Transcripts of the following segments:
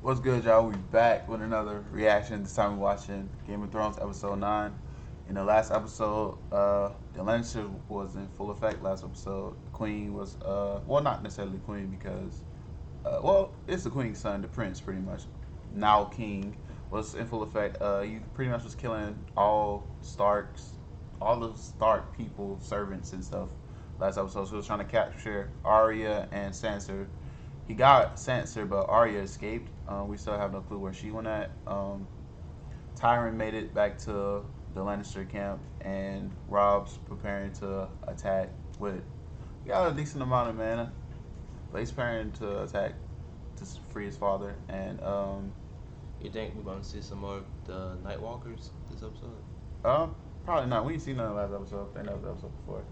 What's good, y'all? We back with another reaction. This time we're watching Game of Thrones episode 9. In the last episode, the Lannister was in full effect. Last episode, the Queen was, well, not necessarily the Queen because, well, it's the Queen's son, the Prince, pretty much. Now King was in full effect. He pretty much was killing all the Stark people, servants and stuff. Last episode, so he was trying to capture Arya and Sansa. He got Sansa, but Arya escaped. We still have no clue where she went at. Tyrion made it back to the Lannister camp, and Rob's preparing to attack. With he got a decent amount of mana, but he's preparing to attack to free his father. And you think we're gonna see some more of the Night Walkers this episode? Probably not. We ain't seen none of the last episode. They never the episode before.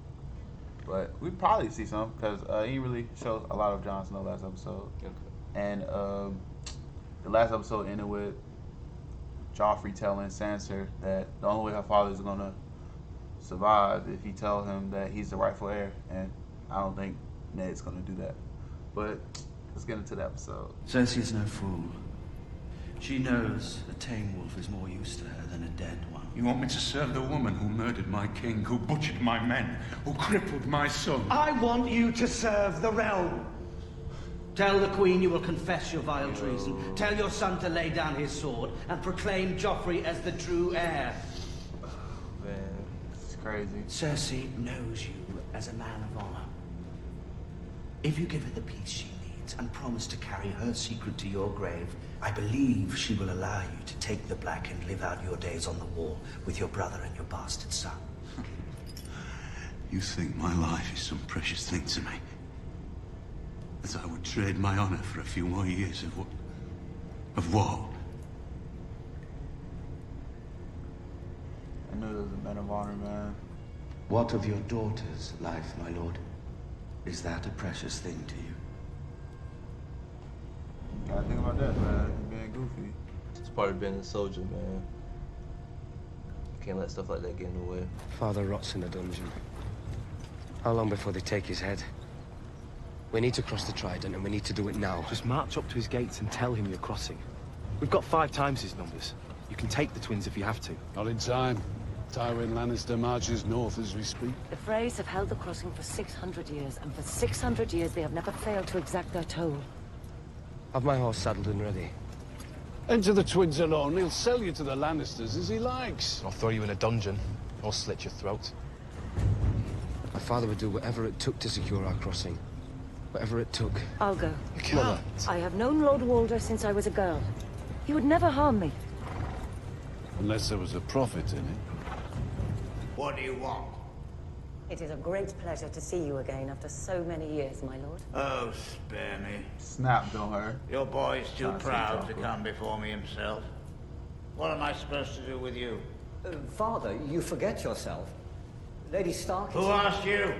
But we probably see some because he really showed a lot of Jon Snow last episode. Okay. And the last episode ended with Joffrey telling Sansa that the only way her father is gonna survive if he tells him that he's the rightful heir. And I don't think Ned's gonna do that. But let's get into the episode. Cersei's no fool. She knows a tame wolf is more use to her than a dead one. You want me to serve the woman who murdered my king, who butchered my men, who crippled my son? I want you to serve the realm. Tell the Queen you will confess your vile treason. Tell your son to lay down his sword and proclaim Joffrey as the true heir. Man, it's crazy. Cersei knows you as a man of honor. If you give her the peace she needs and promise to carry her secret to your grave, I believe she will allow you to take the black and live out your days on the wall with your brother and your bastard son. You think my life is some precious thing to me? That I would trade my honor for a few more years of what? Of what? I knew there was a man of honor, man. What of your daughter's life, my lord? Is that a precious thing to you? Gotta think about that, man. Being goofy. It's part of being a soldier, man. You can't let stuff like that get in the way. Father rots in a dungeon. How long before they take his head? We need to cross the Trident, and we need to do it now. Just march up to his gates and tell him you're crossing. We've got 5 times his numbers. You can take the twins if you have to. Not in time. Tywin Lannister marches north as we speak. The Freys have held the crossing for 600 years, and for 600 years they have never failed to exact their toll. Have my horse saddled and ready. Enter the twins alone. He'll sell you to the Lannisters as he likes. I'll throw you in a dungeon, or slit your throat. My father would do whatever it took to secure our crossing. Whatever it took. I'll go. You can't. I have known Lord Walder since I was a girl. He would never harm me. Unless there was a profit in it. What do you want? It is a great pleasure to see you again after so many years, my lord. Oh, spare me. Snapped on her. Your boy's too Sounds proud like to Joffrey. come before me himself. What am I supposed to do with you? Father, you forget yourself. Lady Stark is... Who asked you?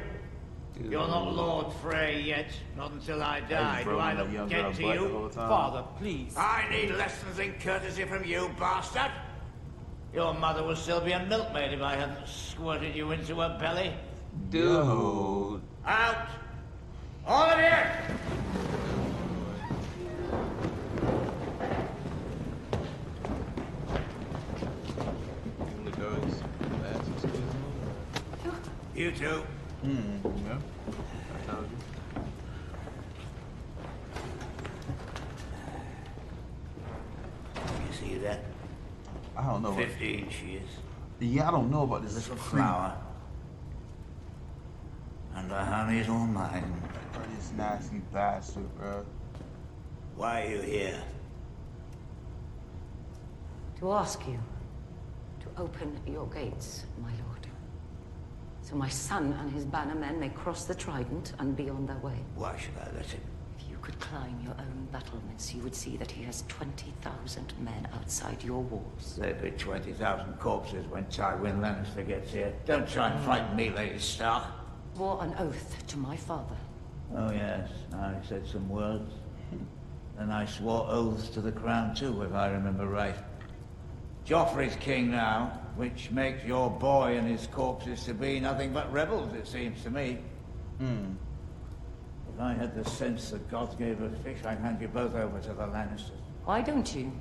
You're not Lord Frey yet, not until I die. Do I look dead to you? Father, please. I need lessons in courtesy from you, bastard. Your mother would still be a milkmaid if I hadn't squirted you into her belly. dude. Out! All of you! Even the girls, the asses, You two. Yeah. I told you. You see that? I don't know. 15 she is. Yeah, I don't know about this. Little flower. And the honey's all mine. Bro, this nasty bastard, bro. Why are you here? To ask you to open your gates, my lord. So my son and his bannermen may cross the Trident and be on their way. Why should I let him? If you could climb your own battlements, you would see that he has 20,000 men outside your walls. There'd be 20,000 corpses when Tywin Lannister gets here. Don't try and frighten me, Lady Stark. Swore an oath to my father. Oh yes, I said some words. And I swore oaths to the crown too, if I remember right. Joffrey's king now, which makes your boy and his corpses to be nothing but rebels, it seems to me. If I had the sense the gods gave a fish, I'd hand you both over to the Lannisters. Why don't you?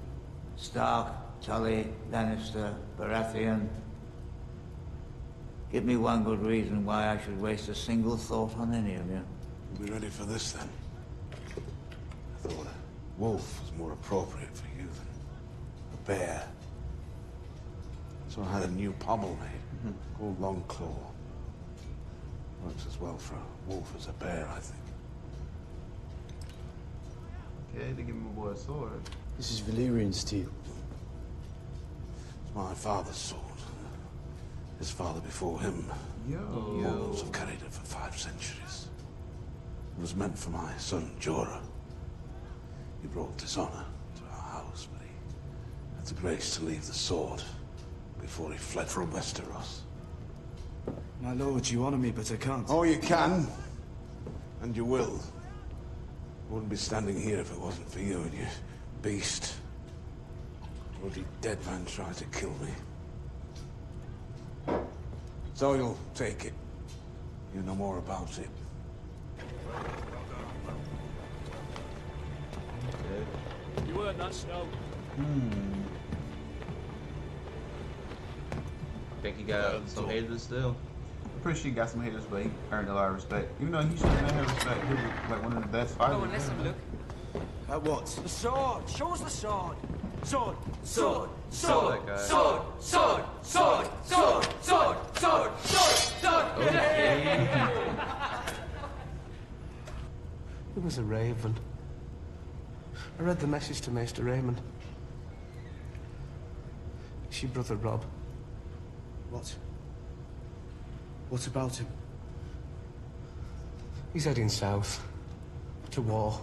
Stark, Tully, Lannister, Baratheon. Give me one good reason why I should waste a single thought on any of you. We'll be ready for this then. I thought a wolf was more appropriate for you than a bear. So I had a new pommel made, called Longclaw. Works as well for a wolf as a bear, I think. Okay, they give my boy a sword. This is Valyrian steel. It's my father's sword. His father before him. Mortals have carried it for 5 centuries. It was meant for my son, Jorah. He brought dishonor to our house, but he had the grace to leave the sword before he fled from Westeros. My lord, you honor me, but I can't. Oh, you can. And you will. I wouldn't be standing here if it wasn't for you and your beast. Bloody dead man tried to kill me. So you'll take it. You know more about it. You earned that, Snow. I think he got some haters still. I'm pretty sure he got some haters, but he earned a lot of respect. Even though he should have had respect, he was like one of the best fighters. Go and listen, Luke. At what? The sword! Show us the sword! Sword! Sword! Sword! Sword! Sword! Sword! Sword! Sword! Sword! Sword! Sword! It was a raven. I read the message to Maester Raymond. It's your brother, Rob. What? What about him? He's heading south. To war.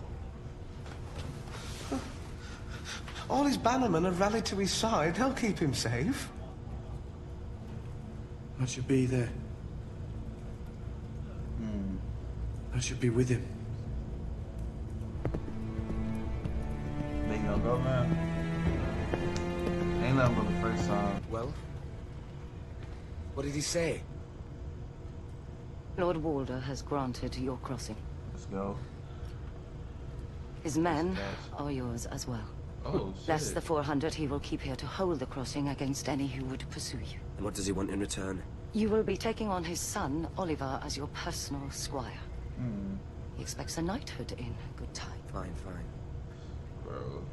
All his bannermen have rallied to his side. They'll keep him safe. I should be there. I should be with him. They gonna go, man. Ain't nothing but the first time. Well? What did he say? Lord Walder has granted your crossing. Let's go. His men are yours as well. Oh, shit. Less the 400 he will keep here to hold the crossing against any who would pursue you. And what does he want in return? You will be taking on his son, Oliver, as your personal squire. He expects a knighthood in good time. Fine, fine. Bro.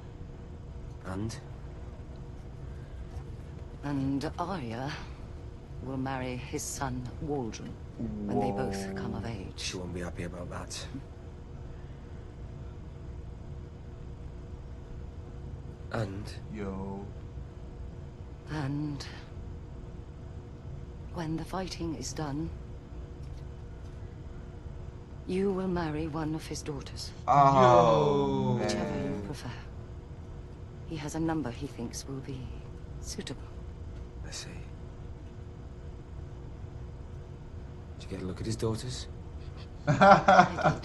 And Arya will marry his son, Waldron, when they both come of age. She won't be happy about that. And? Yo. And when the fighting is done, you will marry one of his daughters. Oh, whichever you prefer. He has a number he thinks will be suitable. I see. Did you get a look at his daughters? I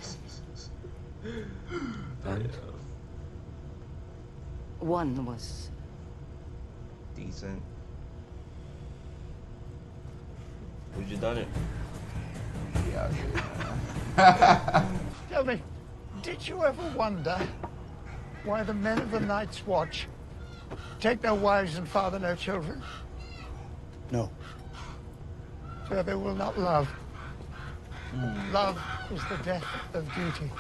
did. And? One was Decent. Would you done it? Yeah. Tell me, did you ever wonder why the men of the Night's Watch take no wives and father no children? No. So they will not love. Love is the death of duty.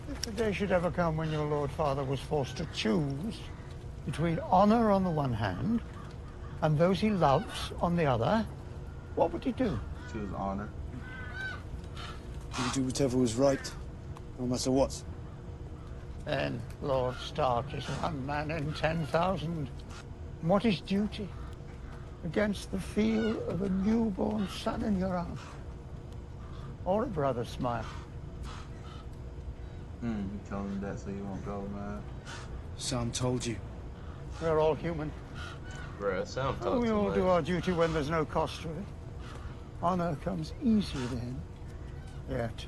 If the day should ever come when your Lord Father was forced to choose between honor on the one hand and those he loves on the other, what would he do? Choose honor. He would do whatever was right, no matter what. Then Lord Stark is one man in 10,000. And what is duty against the feel of a newborn son in your arms? Or a brother's smile? You tell him that so you won't go, man. Sam told you. We're all human. Bruh, Sam talks We too all much. do our duty when there's no cost to it. Honor comes easy then. Yet,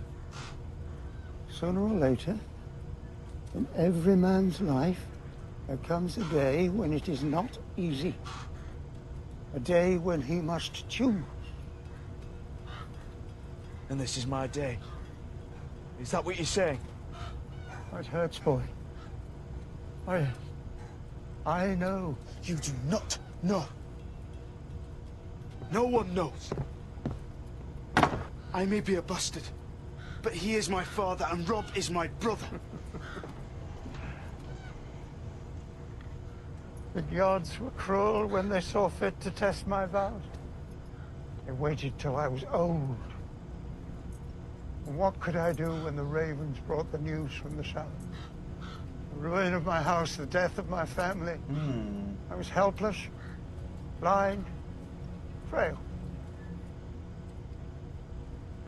sooner or later, in every man's life, there comes a day when it is not easy. A day when he must choose. And this is my day. Is that what you're saying? It hurts, boy. I know. You do not know. No one knows. I may be a bastard, but he is my father and Rob is my brother. The gods were cruel when they saw fit to test my vows. They waited till I was old. And what could I do when the ravens brought the news from the south? The ruin of my house, the death of my family. I was helpless, blind, frail.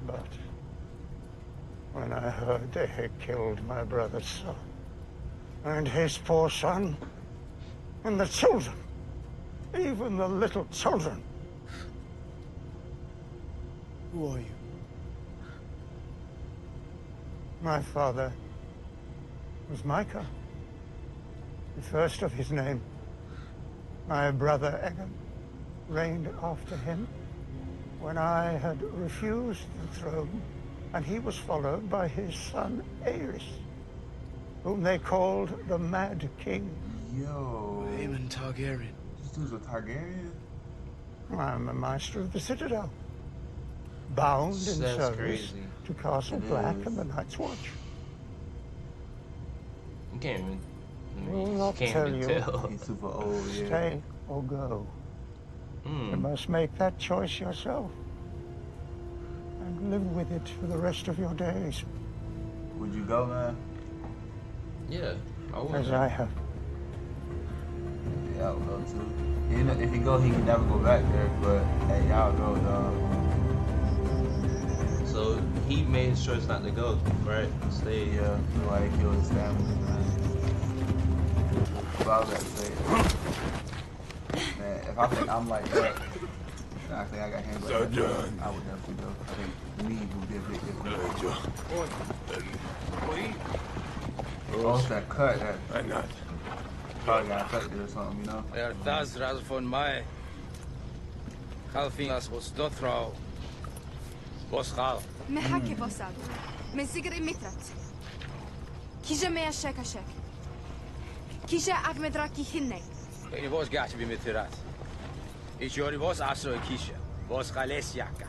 But when I heard they had killed my brother's son, and his poor son, and the children, even the little children. Who are you? My father was Micah, the first of his name. My brother Egan reigned after him when I had refused the throne, and he was followed by his son Aerys, whom they called the Mad King. Yo. Aemon Targaryen. This dude's a Targaryen? I'm a master of the Citadel, bound in That's service crazy. to Castle Black and the Night's Watch. You can't even. Will not can't tell even you. tell. He's super old, yeah. Stay or go. You must make that choice yourself and live with it for the rest of your days. Would you go, man? Yeah, I would. As I have. Yeah, I would go too. You know, if he go, he can never go back there. But hey, y'all go, dog. So he made his choice not to go, right? Stay. Yeah, why he killed his family, man. But I was about to say, man, if I think I'm like that, then I think I got hands like that. I would definitely go. I think me would be a big difference. Oh, it's that cut that probably got affected or something, you know? Das raz von mij. Galfinas was dothrouw. Was gal. محكي بوساد من سجر مترت كيجا ما شك شك كيجا أفمد راكي هني Ik was gaatje bij met verraad. Ik jori was aso kiesje. Was gales jaka.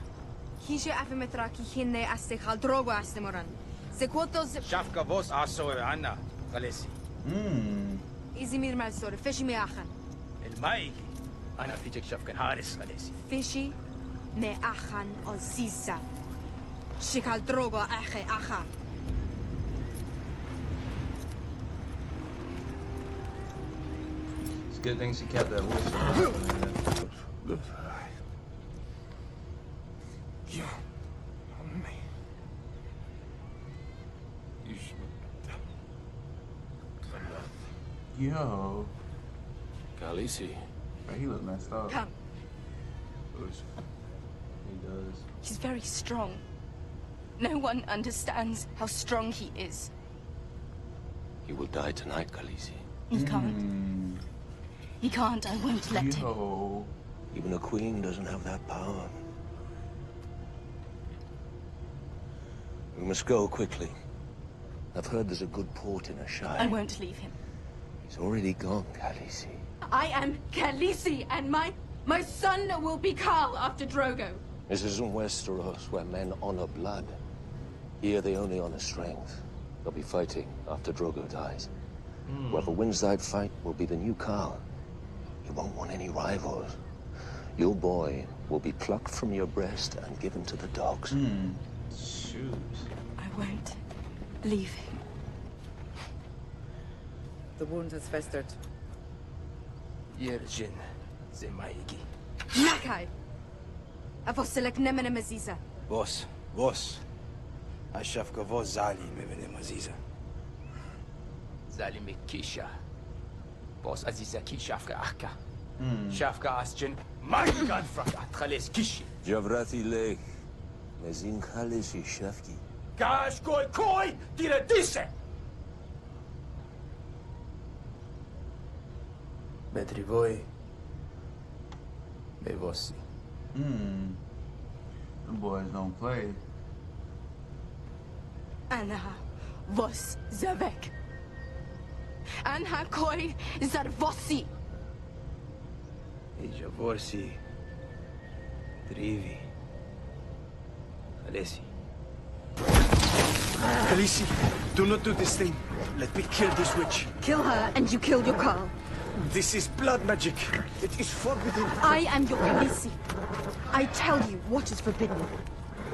كيجا أفمد راكي هني أستخال دروغو أستمرن سكوتوز Shafka was aso Anna galesi. إزمير مالسور فيشي مياخن المايكي. أنا فيجك شافكن هارس galesi. فيشي مياخن أزيزا شكال دروغو أخي أخا It's good thing she kept that whistle. Yo. Khaleesi. Bro, he look messed up. Come. He does. He's very strong. No one understands how strong he is. He will die tonight, Khaleesi. He can't. He can't. I won't let him. Even a queen doesn't have that power. We must go quickly. I've heard there's a good port in Ashai. I won't leave him. He's already gone, Khaleesi. I am Khaleesi, and my son will be Khal after Drogo. This isn't Westeros, where men honor blood. Here they only honor strength. They'll be fighting after Drogo dies. Whoever wins that fight will be the new Khal. You won't want any rivals. Your boy will be plucked from your breast and given to the dogs. Shoot. I won't leave him. The wound has festered. Yerjin zemaigi. Nakai! Avosilek nemene maziza. Vos. Ashafka vos zali mevene maziza. Zali mikisha. Vos aziza ki shafka akka. Shafka asjin margan frakat khales kishi. Javrati lech. Mezin Khaleesi Shafki. Gash koi tira dise. Betri voi. Bevosi. Them boys don't play. Ana vos zavek. Anha koi zarvosi. Javorsi. Drivi. Alessi. Khaleesi, do not do this thing. Let me kill this witch. Kill her and you kill your Carl. This is blood magic. It is forbidden. I am your Khaleesi. I tell you what is forbidden.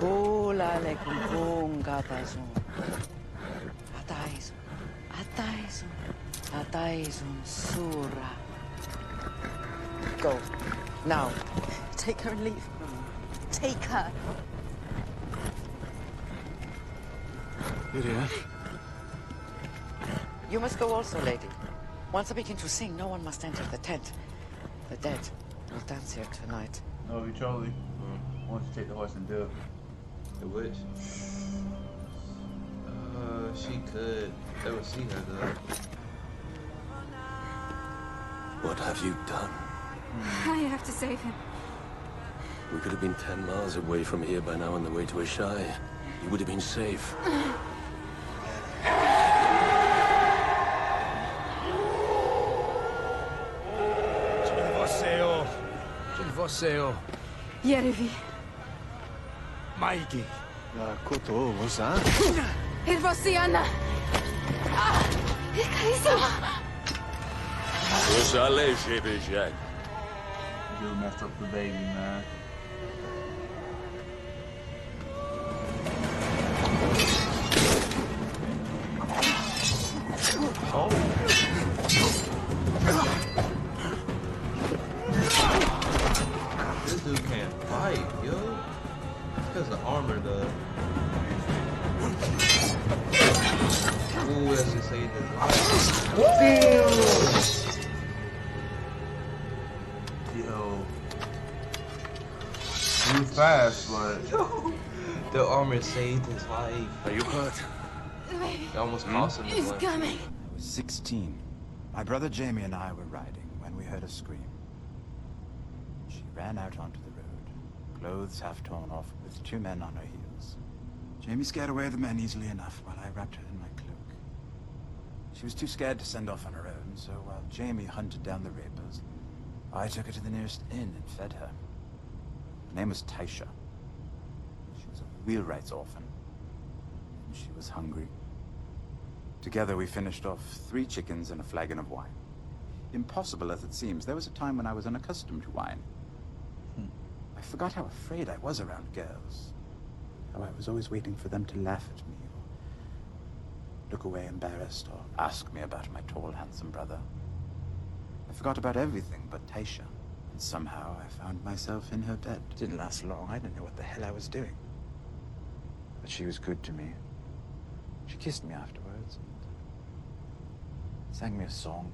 Hola le kung gatazo. Ataizun sura. Go. Now. Take her and leave. Take her. Lydia. You must go also, lady. Once I begin to sing, no one must enter the tent. The dead will dance here tonight. No, we Charlie. Why don't you take the horse and do it? The witch? She could. Ever see her though. What have you done? I have to save him. We could have been 10 miles away from here by now on the way to Ashai. You would have been safe. Você, Yerevi. Maiki. Koto, você? Irvosiana. You messed up the baby, man. This dude can't fight, yo. Because the armor does. Ooh, that's just saved his life. Yo. He was fast, but the armor saved his life. Are you hurt? It almost cost him his He's life. coming. I was 16. My brother Jamie and I were riding when we heard a scream. She ran out onto the road, clothes half torn off, with 2 men on her heels. Jamie scared away the men easily enough while I wrapped her in my cloak. She was too scared to send off on her own, so while Jamie hunted down the rapers, I took her to the nearest inn and fed her. Her name was Taisha. She was a wheelwright's orphan. And she was hungry. Together we finished off 3 chickens and a flagon of wine. Impossible as it seems, there was a time when I was unaccustomed to wine. I forgot how afraid I was around girls. How I was always waiting for them to laugh at me, or look away embarrassed, or ask me about my tall, handsome brother. I forgot about everything but Taisha, and somehow I found myself in her bed. Didn't last long. I didn't know what the hell I was doing. But she was good to me. She kissed me afterwards and sang me a song.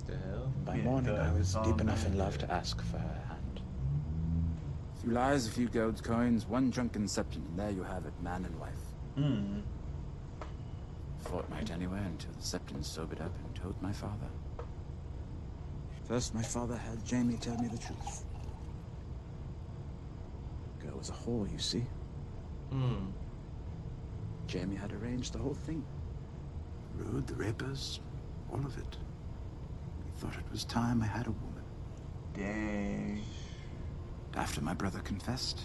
The hell? By morning, I was deep enough in love to ask for her hand. A few lies, a few gold coins, 1 drunken septon, and there you have it, man and wife. Fortnight anyway, until the septon sobered up and told my father. First, my father had Jamie tell me the truth. The girl was a whore, you see. Jamie had arranged the whole thing. The road, the rapers, all of it. We thought it was time I had a woman. dang. After my brother confessed,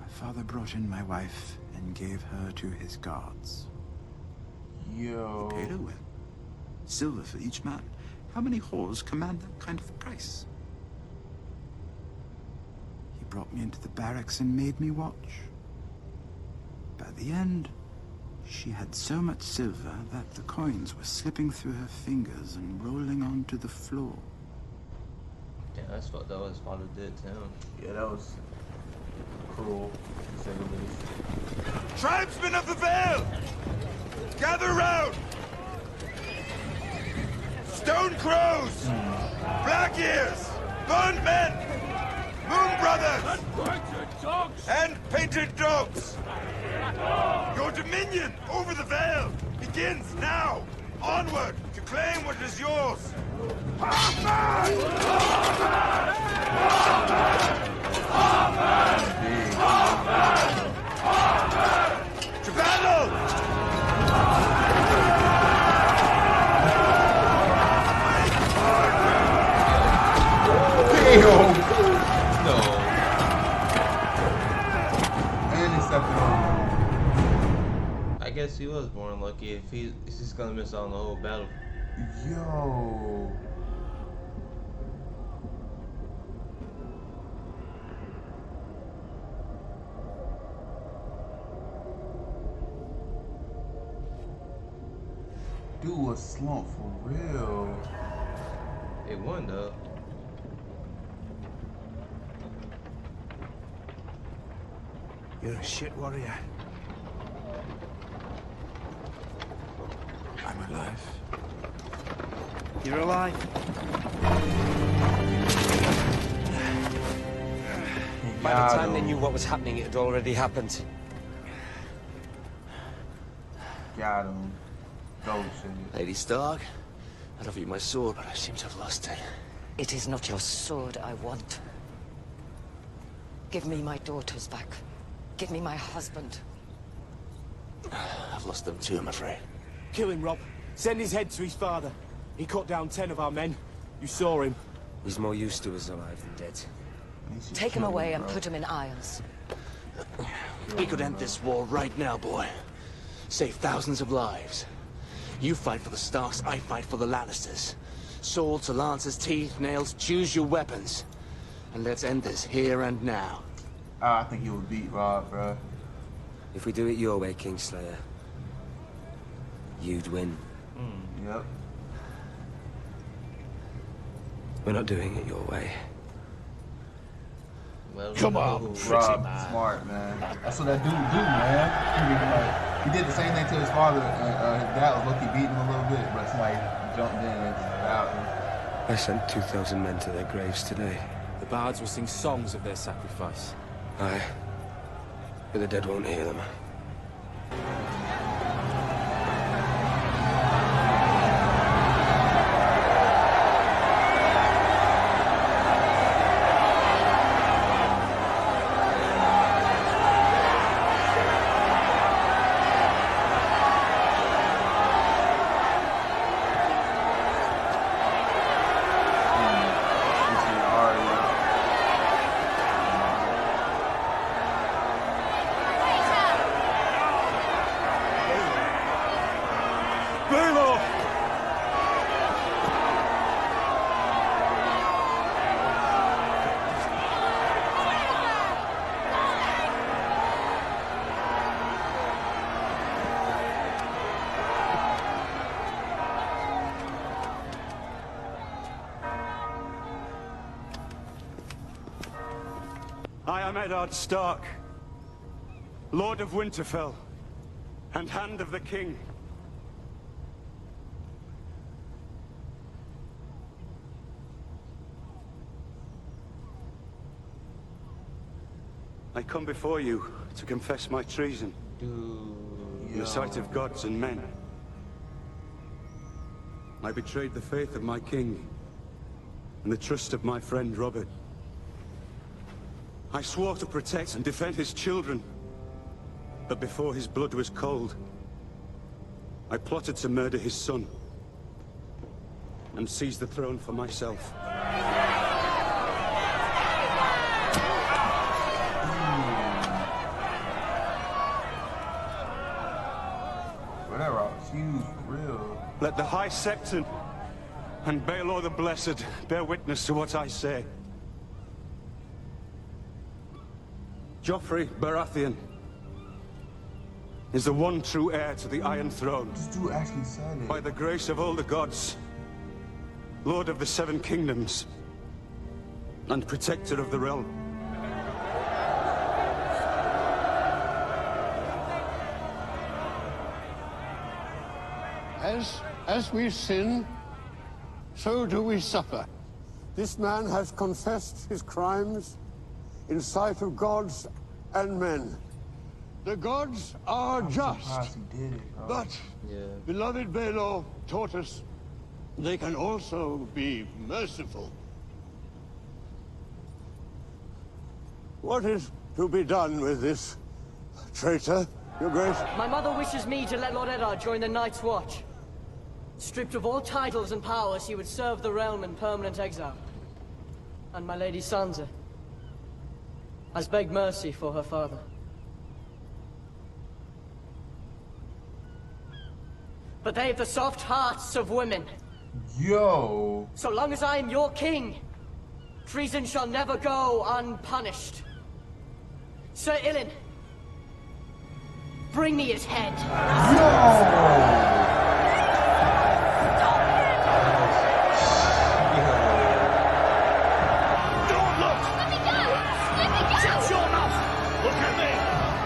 my father brought in my wife and gave her to his guards. Yo. Paid her well. Silver for each man. How many whores command that kind of price? He brought me into the barracks and made me watch. By the end, she had so much silver that the coins were slipping through her fingers and rolling onto the floor. Yeah, that's what that was father did to him. Yeah, that was cruel, to say the least. Tribesmen of the Vale! Gather round! Stone crows! Black ears! Burned men! Moon brothers! And painted dogs! Your dominion over the Vale begins now! Onward to claim what is yours! To battle! Damn! No. And he stepped it over. I guess he was born lucky if he's just gonna miss out on the whole battle. Yo. Dude was slumped for real. It won though. You're a shit warrior. I'm alive. You're alive. By the time they knew what was happening, it had already happened. Got him. Go, shit. Lady Stark, I'd offer you my sword, but I seem to have lost it. It is not your sword I want. Give me my daughters back. Give me my husband. I've lost them too, I'm afraid. Kill him, Rob. Send his head to his father. He cut down 10 of our men. You saw him. He's more used to us alive than dead. Take him away and put him in irons. We could end this war right now, boy. Save thousands of lives. You fight for the Starks, I fight for the Lannisters. Swords to lances, teeth, nails, choose your weapons. And let's end this here and now. I think he would beat Rob, bro. If we do it your way, Kingslayer, you'd win. Yep. We're not doing it your way. Well, Come on, Rob, smart, man. That's what that dude do, man. He did the same thing to his father, and his dad was lucky beating him a little bit, but somebody jumped in and out him. I sent 2,000 men to their graves today. The bards will sing songs of their sacrifice. Aye. But the dead won't hear them. I am Eddard Stark, Lord of Winterfell, and Hand of the King. I come before you to confess my treason in the sight of gods and men. I betrayed the faith of my king and the trust of my friend Robert. I swore to protect and defend his children, but before his blood was cold, I plotted to murder his son and seize the throne for myself. That rock's huge, for real. Let the High Septon and Baelor the Blessed bear witness to what I say. Joffrey Baratheon is the one true heir to the Iron Throne. This dude actually said it. By the grace of all the gods, Lord of the Seven Kingdoms, and Protector of the Realm. As we sin, so do we suffer. This man has confessed his crimes in sight of gods and men. The gods are just, but beloved Baelor taught us they can also be merciful. What is to be done with this traitor, Your Grace? My mother wishes me to let Lord Eddard join the Night's Watch. Stripped of all titles and powers, he would serve the realm in permanent exile. and my lady Sansa has begged mercy for her father. But they have the soft hearts of women. Yo. So long as I am your king, treason shall never go unpunished. Sir Ilyn, bring me his head. Don't look! Let me go! Let me go! Shut your mouth! Look at me!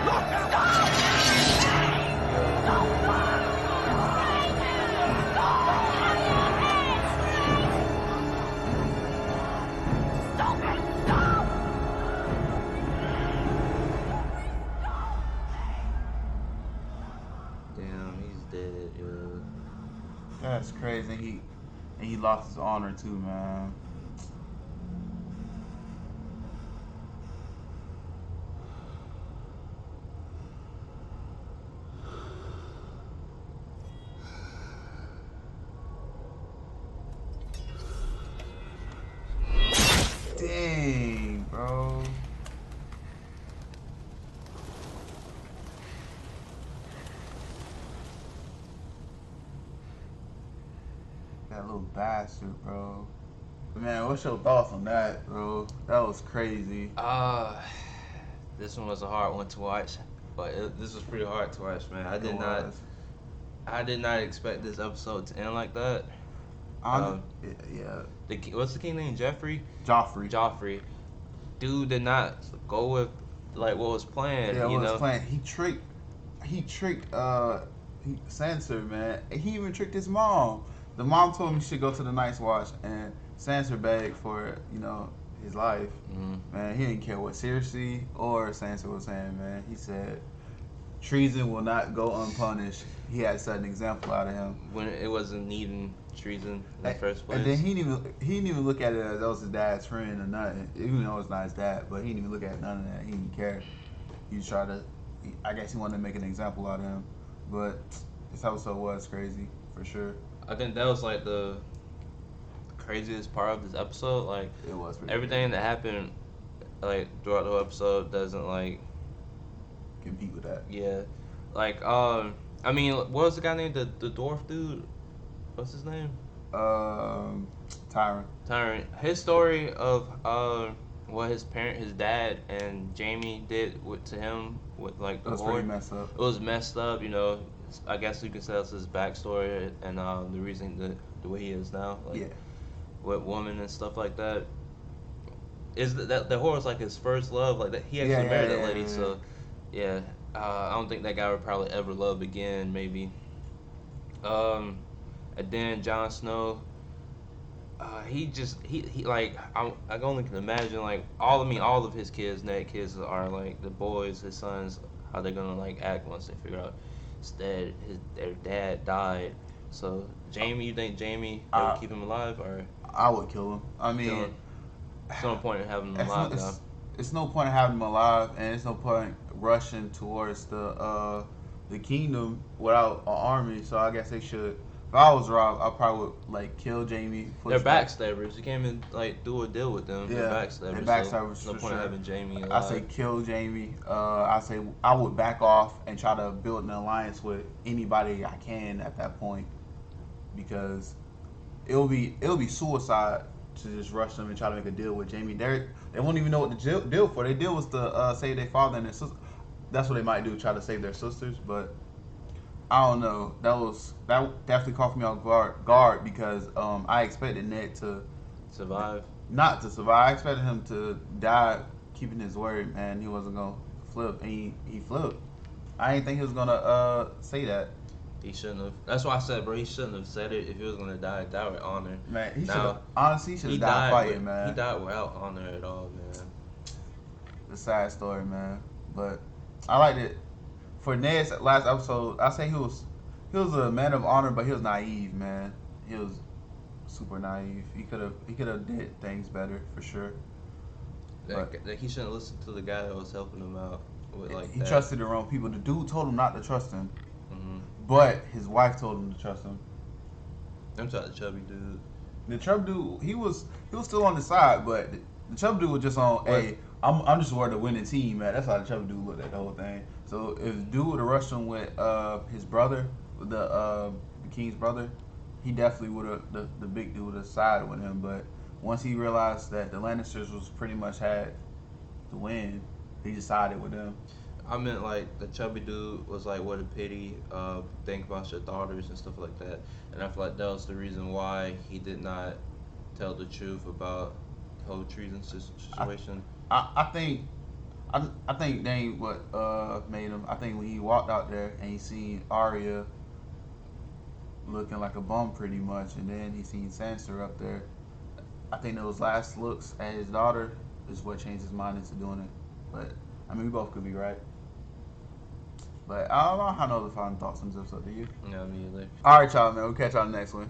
Look! Damn, he's dead, yo. That's crazy. He lost his honor too, man. Dang, bro. That little bastard, bro. Man, what's your thoughts on that, bro? That was crazy. This one was a hard one to watch, but this was pretty hard to watch, man. I did not expect this episode to end like that. Yeah. What's the king name? Joffrey. Dude did not go with like what was planned. Yeah, you what know? was planned. He tricked Sansa, man. He even tricked his mom. The mom told him he should go to the Night's Watch, and Sansa begged for, his life. Man, he didn't care what Cersei or Sansa was saying, man. He said, treason will not go unpunished. He had set an example out of him. When it wasn't needing treason in the first place. And then he didn't even look at it as that was his dad's friend or nothing. Even though it's not his dad, but he didn't even look at none of that. He didn't care. I guess he wanted to make an example out of him. But this episode was crazy, for sure. I think that was like the craziest part of this episode. Like, it was everything that happened like throughout the whole episode doesn't like compete with that. Yeah. Like, I mean, what was the guy named the dwarf dude? What's his name? Tyrant. His story of what his dad and Jaime did to him with like the It was war. pretty messed up. It was messed up, you know. I guess you can say that's his backstory and the reason the way he is now, like with women and stuff like that. Is that the horror was like his first love, like that he actually married that lady. So yeah, I don't think that guy would probably ever love again. Maybe. And then Jon Snow. He like I only can imagine like all of his kids, Ned kids are like the boys, his sons, how they're gonna like act once they figure out their dad died. So Jaime, you think Jaime would keep him alive or? I would kill him. I mean, there's no point in having him alive now. It's no point in having him alive, and it's no point rushing towards the kingdom without an army. So I guess they should. If I was Rob, I probably would like kill Jaime. They're backstabbers. You can't even like do a deal with them. Yeah, they're backstabbers. They're backstabbers. So no point in having Jaime alive. I say kill Jaime. I say I would back off and try to build an alliance with anybody I can at that point, because it'll be suicide to just rush them and try to make a deal with Jaime. They won't even know what the deal for. Their deal was to save their father and their sister. That's what they might do, try to save their sisters, but. I don't know. That definitely caught me off guard because I expected Ned to survive. Not to survive. I expected him to die keeping his word, man. He wasn't gonna flip, and he flipped. I didn't think he was gonna say that. He shouldn't have. That's why I said, bro, he shouldn't have said it. If he was gonna die with honor. Man, he should have. Honestly, he should have died fighting, man. He died without honor at all, man. It's a sad story, man. But I liked it. For Ned's last episode, I say he was a man of honor, but he was naive, man. He was super naive. He could have did things better for sure. Like he shouldn't listen to the guy that was helping him out with like. He trusted the wrong people. The dude told him not to trust him, but his wife told him to trust him. I'm talking the chubby dude. The chubby dude, he was still on the side, but the chubby dude was just on. Hey, I'm just worried the winning team, man. That's how the chubby dude looked at the whole thing. So if dude would have rushed him with his brother, the king's brother, he definitely would have. The big dude would have sided with him. But once he realized that the Lannisters was pretty much had the win, he decided with them. I meant like the chubby dude was like, what a pity, think about your daughters and stuff like that. And I feel like that was the reason why he did not tell the truth about the whole treason situation. I think they ain't what made him. I think when he walked out there and he seen Arya looking like a bum pretty much, and then he seen Sansa up there, I think those last looks at his daughter is what changed his mind into doing it. But I mean, we both could be right. But I don't know the final thoughts on this episode. Do you? No, me either. All right, y'all, man. We'll catch y'all on the next one.